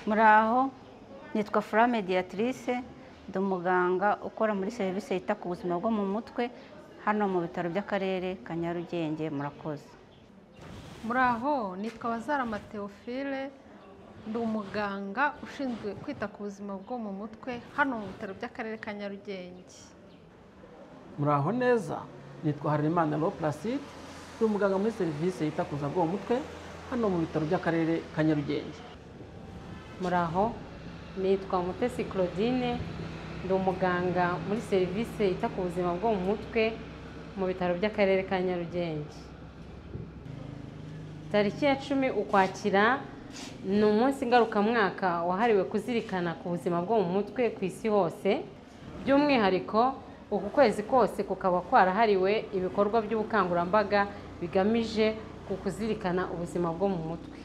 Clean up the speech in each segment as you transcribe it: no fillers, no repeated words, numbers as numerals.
Muraho, nitwa Flora Mediatrice, ndi umuganga ukora muri serivisi yita ku buzima bwo mu mutwe hano mu bitaro by'akarere ka Nyarugenge. Murakoze. Muraho, nitwa Bazarama Theophile, ndi umuganga ushinzwe kwita ku buzima bwo mu mutwe hano mu bitaro by'akarere ka Nyarugenge. Muraho neza, nitwa Harerimana Law Placide, ndi umuganga muri serivisi yita ku buzima bwo mu mutwe hano mu bitaro by'akarere ka Nyarugenge. Muraho, nitwa Mutesi Claudine, ndi umuganga muri serivisi yita ku buzima bwo mu mutwe mu bitaro by'akarere ka Nyarugenge. Tariki ya 10 Ukwakira ni umunsi ngarukamwaka wahariwe kuzirikana ku buzima bwo mu mutwe ku isi hose. By'umwihariko uku kwezi kose kukaba kwarahariwe ibikorwa by'ubukangurambaga bigamije kuzirikana ubuzima bwo mu mutwe.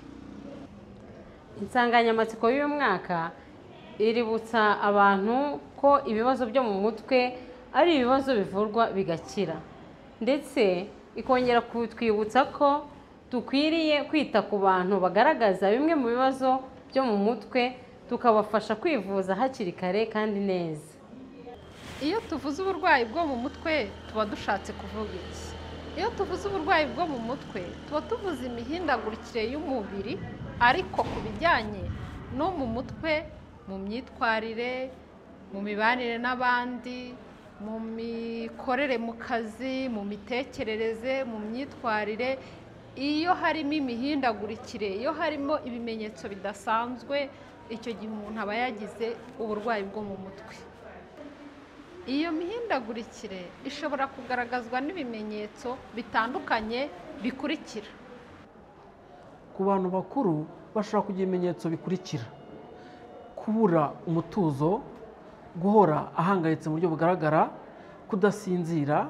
Insanganyamatsiko y'uyu mwaka iributsa abantu ko ibibazo byo mu mutwe ari ibibazo bivurwa bigakira, ndetse ikongera kutwibutsa ko dukwiriye kwita ku bantu bagaragaza bimwe mu bibazo byo mu mutwe, tukabafasha kwivuza hakiri kare kandi neza. Iyo tuvuze uburwayi bwo mu mutwe tuba dushatse kuvuga iki? Iyo tuvuze uburwayi bwo mu mutwe tuba tuvuze imihindagurikire y'umubiri, ariko ku bijyanye no mu mutwe, mu myitwarire, mu mibanire n'abandi, mu mikorere mu kazi, mu mitekerereze, mu myitwarire, iyo harimo imihindagurikire, iyo harimo ibimenyetso bidasanzwe, icyo gihe umuntu aba yagize uburwayi bwo mu mutwe. Iyo mihindagurikire ishobora kugaragazwa n'ibimenyetso bitandukanye bikurikira. Ku bantu bakuru bashobora kugira ibimenyetso bikurikira: kubura umutuzo, guhora ahangayitse mu buryo bugaragara, kudasinzira,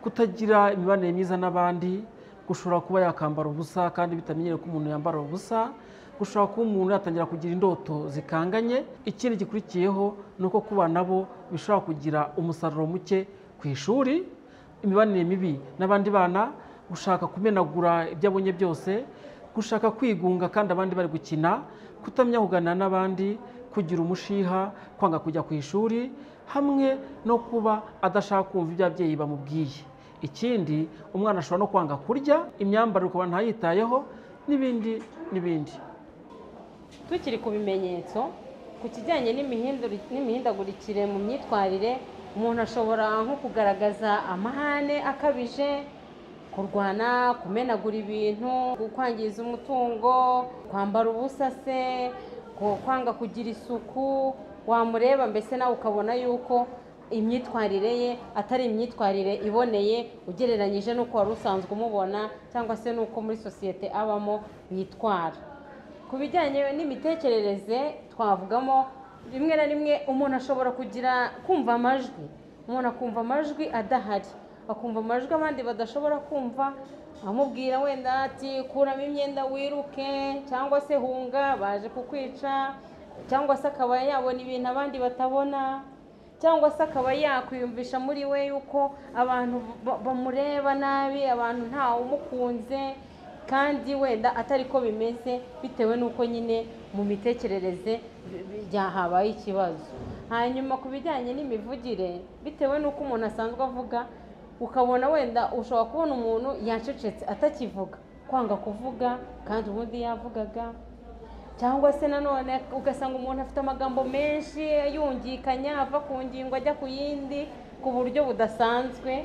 kutagira imibanire myiza n'abandi, gushobora kuba yakambara ubusa kandi bitamenyereye ko umuntu yambara ubusa, gushobora kuba umuntu yatangira kugira indoto zikanganye. Ikindi gikurikiyeho ni uko ku bana bo bishobora kugira umusaruro muke ku ishuri, imibanire mibi n'abandi bana, gushaka kumenagura ibyo abonye byose, gushaka kwigunga kandi abandi bari gukina, kutamenya kuganira n'abandi, kugira umushiha, kwanga kujya ku ishuri, hamwe no kuba adashaka kumva ibyo ababyeyi bamubwiye. Ikindi, umwana ashobora no kwanga kurya, imyambarire ukaba ntayitayeho, n'ibindi n'ibindi. Tukiri ku bimenyetso, ku kijyanye n'imihindagurikire mu myitwarire, umuntu ashobora nko kugaragaza amahane akabije, kurwana, kumenagura ibintu, kwangiza umutungo, kwambara ubusa se, kwanga kugira isuku. Wamureba mbese nawe ukabona yuko imyitwarire ye atari imyitwarire iboneye ugereranyije n'uko wari usanzwe umubona, cyangwa se n'uko muri sosiyete abamo yitwara. Ku bijyanye n'imitekerereze twavugamo, rimwe na rimwe umuntu ashobora kumva amajwi, umuntu akumva amajwi adahari, akumva amajwi abandi badashobora kumva, amubwira wenda ati kuramo imyenda wiruke, cyangwa se hunga baje kukwica, cyangwa se akaba yabona ibintu abandi batabona, cyangwa se akaba yakwiyumvisha muri we yuko abantu bamureba nabi, abantu ntawe umukunze, kandi wenda atari ko bimeze, bitewe n'uko nyine mu mitekerereze habaye ikibazo. Hanyuma ku bijyanye n'imivugire, bitewe n'uko umuntu asanzwe avuga, ukabona wenda ushobora kubona umuntu yacecetse atakivuga, kwanga kuvuga kandi ubundi yavugaga, cyangwa se nanone ugasanga umuntu afite amagambo menshi yungikanya ava ku ngingo ajya ku yindi ku buryo budasanzwe.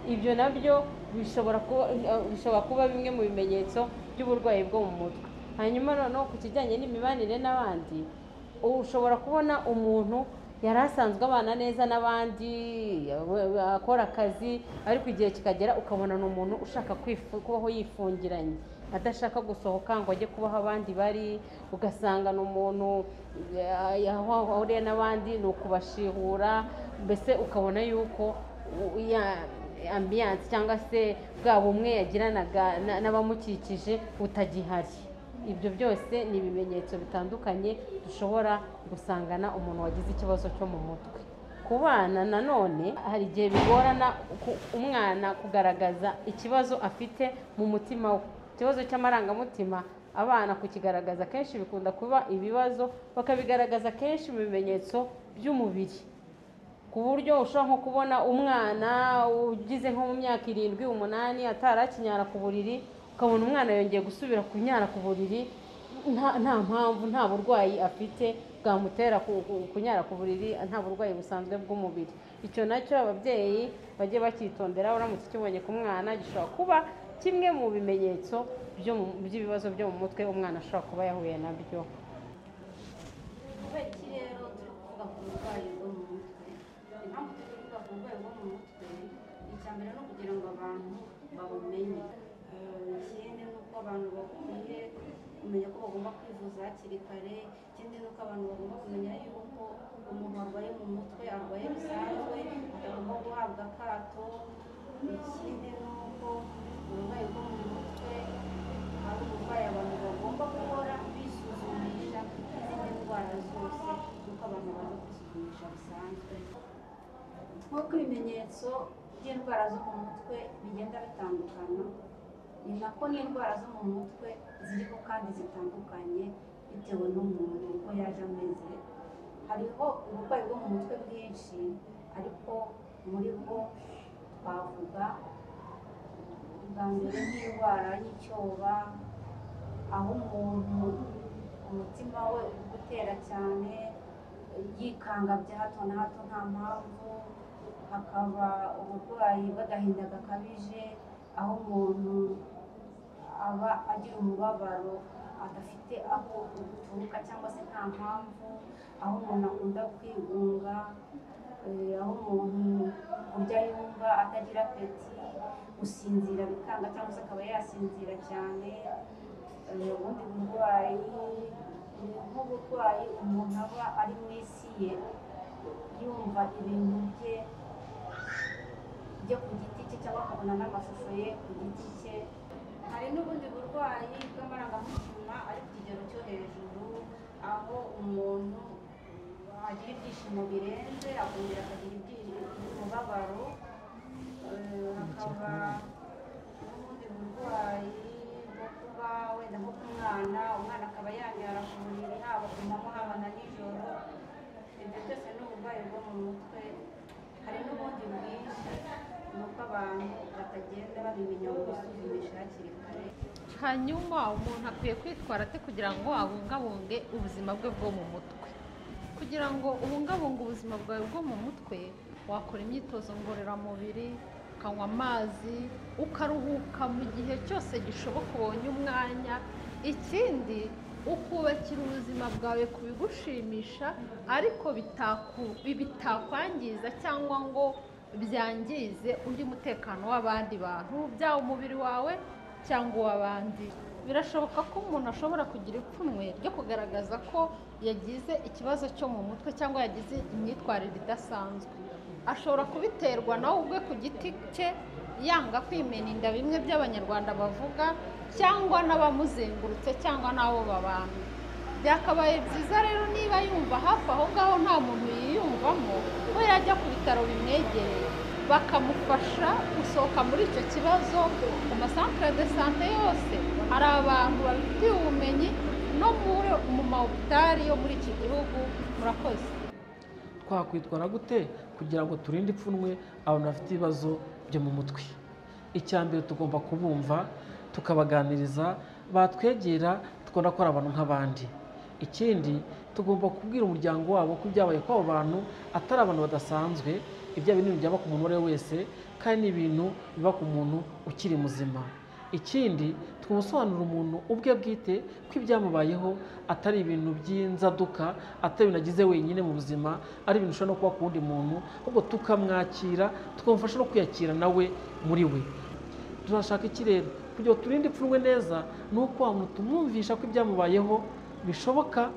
Ibyo nabyo bishobora kuba bimwe mu bimenyetso by'uburwayi bwo mu mutwe. Hanyuma noneho ku kijyanye n'imibanire n'abandi, ushobora kubona umuntu yari asanzwe abana neza n'abandi, akora akazi, ariko igihe kikagera ukabona ni umuntu ushaka kubaho yifungiranye, adashaka gusohoka ngo ajye kubaho abandi bari. Ugasanga ni umuntu yahuriye n'abandi ni ukubashihura, mbese ukabona yuko ambiyanse cyangwa se bwa bumwe yagiranaga n'abamukikije butagihari. Ibyo byose ni ibimenyetso bitandukanye dushobora gusangana umuntu wagize ikibazo cyo mu mutwe. Ku bana nanone hari igihe bigorana umwana kugaragaza ikibazo afite mu mutima we, ikibazo cy'amarangamutima abana kukigaragaza kenshi bikunda kuba ibibazo, bakabigaragaza kenshi mu bimenyetso by'umubiri, ku buryo ushobora nko kubona umwana ugize nko mu myaka 7, 8 atarakinyara ku buriri, ukabona umwana yongeye gusubira kunyara ku buriri nta mpamvu, nta burwayi afite bwamutera kunyara ku buriri, nta burwayi busanzwe bw'umubiri. Icyo nacyo ababyeyi bajye bakitondera, uramutse ukibonye ku mwana gishobora kuba kimwe mu bimenyetso by'ibibazo byo mu mutwe umwana ashobora kuba yahuye nabyo. Kubera iki rero turi kuvuga ku burwayi bwo mu mutwe? Impamvu turi kuvuga ku burwayi bwo mu mutwe, icya mbere no kugira ngo abantu babumenye. Ikindi ni uko abantu bakwiye kumenya ko bagomba kwivuza hakiri kare. Ikindi ni uko abantu bagomba kumenya yuko umuntu arwaye mu mutwe arwaye bisanzwe, atagomba guhabwa akato. Ikindi ni uko uburwayi bwo mu mutwe ari uburwayi abantu bagomba guhora bisuzumisha n'izindi ndwara zose, nuko abantu baza kwisuzumisha bisanzwe. Nk'uko ibimenyetso by'indwara zo mu mutwe bigenda bitandukana, ni nako n'indwara zo mu mutwe ziriho kandi zitandukanye bitewe n'umuntu uko yaje ameze. Hariho uburwayi bwo mu mutwe bwinshi, ariko muri bwo twavuga bwa mbere nk'indwara y'icyoba, aho umuntu umutima we uri gutera cyane, yikanga bya hato na hato nta mpamvu. Hakaba uburwayi bw'agahinda gakabije, aho umuntu aba agira umubabaro adafite aho uturuka cyangwa se nta mpamvu, aho umuntu akunda kwigunga, aho umuntu kurya yumva atagira apeti, gusinzira bikanga cyangwa se akaba yasinzira cyane. Ubundi burwayi ni nk'uburwayi umuntu aba ari mu isi ye, yumva ibintu bye ku giti cye cyangwa akabona n'amashusho ye ku giti cye. Hari n'ubundi burwayi bw'amarangamutima ari ku kigero cyo hejuru, aho umuntu agira ibyishimo birenze akongera akagira umubabaro. Hakaba n'ubundi burwayi bwo kuba wenda nko ku umwana akaba yanyara ku buriri haba ku manywa haba na nijoro. Ibyo byose ni uburwayi bwo mu mutwe. Hari n'ubundi bwinshi, ni uko abantu batagenda babimenya ngo bisuzumishe hakiri kare. Hanyuma umuntu akwiye kwitwara ate kugira ngo abungabunge ubuzima bwe bwo mu mutwe? Kugira ngo ubungabunge ubuzima bwawe bwo mu mutwe, wakora imyitozo ngororamubiri, ukanywa amazi, ukaruhuka mu gihe cyose gishoboka ubonye umwanya. Ikindi, ukubakira ubuzima bwawe ku bigushimisha ariko bitakwangiza cyangwa ngo byangize undi mutekano w'abandi bantu, byaba umubiri wawe cyangwa uw'abandi. Birashoboka ko umuntu ashobora kugira ipfunwe ryo kugaragaza ko yagize ikibazo cyo mu mutwe cyangwa yagize imyitwarire idasanzwe. Ashobora kubiterwa nawe ubwe ku giti cye, yanga kwimena inda bimwe by'Abanyarwanda bavuga, cyangwa n'abamuzengurutse cyangwa n'abo babana. Byakabaye byiza rero niba yumva hafi aho ngaho nta muntu yiyumvamo, ko yajya ku bitaro bimwegereye bakamufasha gusohoka muri icyo kibazo. Ku masantere de sante yose hari abantu babifitiye ubumenyi, no mu mahopitali yo muri iki gihugu. Murakoze. Twakwitwara gute kugira ngo turinde ipfunwe abantu bafite ibibazo byo mu mutwe? Icya mbere, tugomba kubumva tukabaganiriza, batwegera tukabona ko ari abantu nk'abandi. Ikindi, tugomba kubwira umuryango wabo ko ibyabaye kw'abo bantu atari abantu badasanzwe. Ibyo bintu byaba ku muntu uwo ari we wese, kandi ni ibintu biba ku muntu ukiri muzima. Ikindi, twamusobanurira umuntu ubwe bwite ko ibyamubayeho atari ibintu by'inzaduka, atari ibintu agize wenyine mu buzima, ari ibintu ushobora no kuba ku wundi muntu, ahubwo tukamwakira, tukamufasha no kwiyakira nawe muri we. Turashaka iki rero? Kugira ngo turinde ipfunwe neza, ni uko wa muntu tumwumvisha ko ibyamubayeho bishoboka,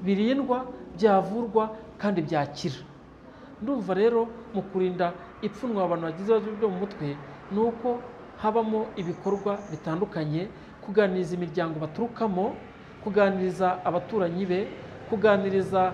birindwa, byavurwa kandi byakira. Ndumva rero mu kurinda ipfunwe abantu bagize ibibazo byo mu mutwe, ni uko habamo ibikorwa bitandukanye: kuganiriza imiryango baturukamo, kuganiriza abaturanyi be, kuganiriza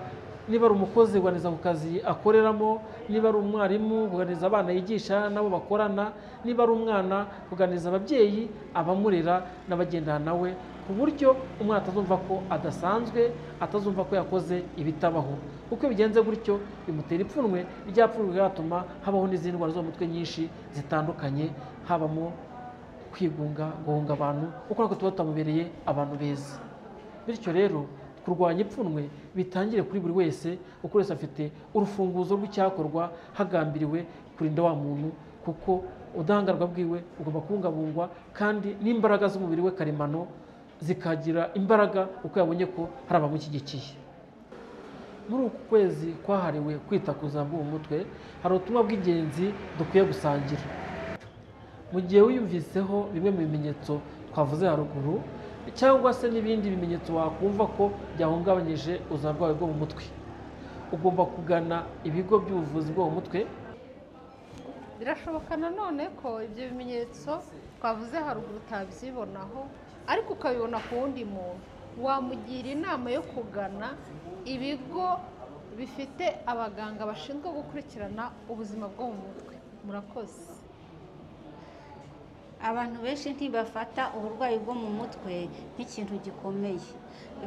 niba ari umukozi uganiza ku kazi akoreramo, niba ari umwarimu uganiza abana yigisha nabo bakorana, niba ari umwana uganiza ababyeyi abamurera n'abagendana nawe, ku buryo umwana atazumva ko adasanzwe, atazumva ko yakoze ibitabaho. Uko bigenze gutyo bimutera ipfunwe, rya pfunwe rigatuma habaho n'izindi ndwara zo mu mutwe nyinshi zitandukanye, habamo kwigunga, guhunga abantu, uko nako tuba tutamubereye abantu beza. Bityo rero kurwanya ipfunwe bitangire kuri buri wese, uko wese afite urufunguzo rw'icyakorwa hagambiriwe kurinda wa muntu, kuko ubudahangarwa bwiwe bugomba kubungabungwa kandi n'imbaraga z'umubiri we karemano zikagira imbaraga uko yabonye ko hari abamushyigikiye. Muri uku kwezi kwahariwe kwita ku buzima bwo mu mutwe, hari ubutumwa bw'ingenzi dukwiye gusangira. Mu gihe wiyumviseho bimwe mu bimenyetso twavuze haruguru, cyangwa se n'ibindi bimenyetso wakumva ko byahungabanyije ubuzima bwawe bwo mu mutwe, ugomba kugana ibigo by'ubuvuzi bwo mu mutwe. Birashoboka nanone ko ibyo bimenyetso twavuze haruguru utabyibonaho, ariko ukabibona ku wundi muntu, wamugira inama yo kugana ibigo bifite abaganga bashinzwe gukurikirana ubuzima bwo mu mutwe. Murakoze. Abantu benshi ntibafata uburwayi bwo mu mutwe nk'ikintu gikomeye,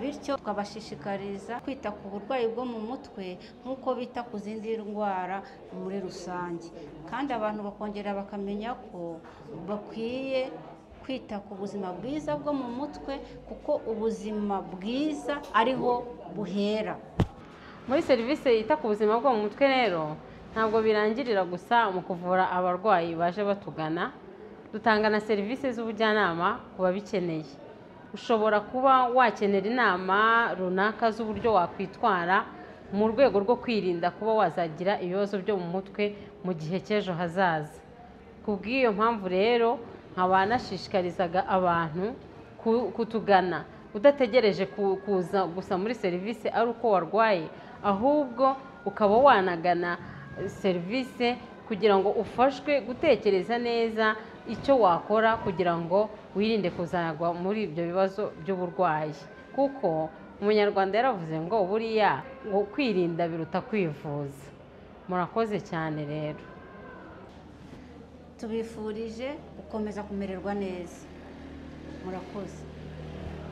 bityo twabashishikariza kwita ku burwayi bwo mu mutwe nk'uko bita ku zindi ndwara muri rusange, kandi abantu bakongera bakamenya ko bakwiye kwita ku buzima bwiza bwo mu mutwe, kuko ubuzima bwiza ariho buhera. Muri serivisi yita ku buzima bwo mu mutwe rero ntabwo birangirira gusa mu kuvura abarwayi baje batugana, dutanga na serivisi z'ubujyanama ku babikeneye. Ushobora kuba wakenera inama runaka z'uburyo wakwitwara mu rwego rwo kwirinda kuba wazagira ibibazo byo mu mutwe mu gihe cy'ejo hazaza. Ku bw'iyo mpamvu rero nkaba nashishikarizaga abantu kutugana udategereje kuza gusa muri serivisi ari uko warwaye, ahubwo ukaba wanagana serivisi kugira ngo ufashwe gutekereza neza icyo wakora kugira ngo wirinde kuzagwa muri ibyo bibazo by'uburwayi, kuko umunyarwanda yaravuze ngo buriya ngo kwirinda biruta kwivuza. Murakoze cyane rero. Tubifurije gukomeza kumererwa neza. Murakoze.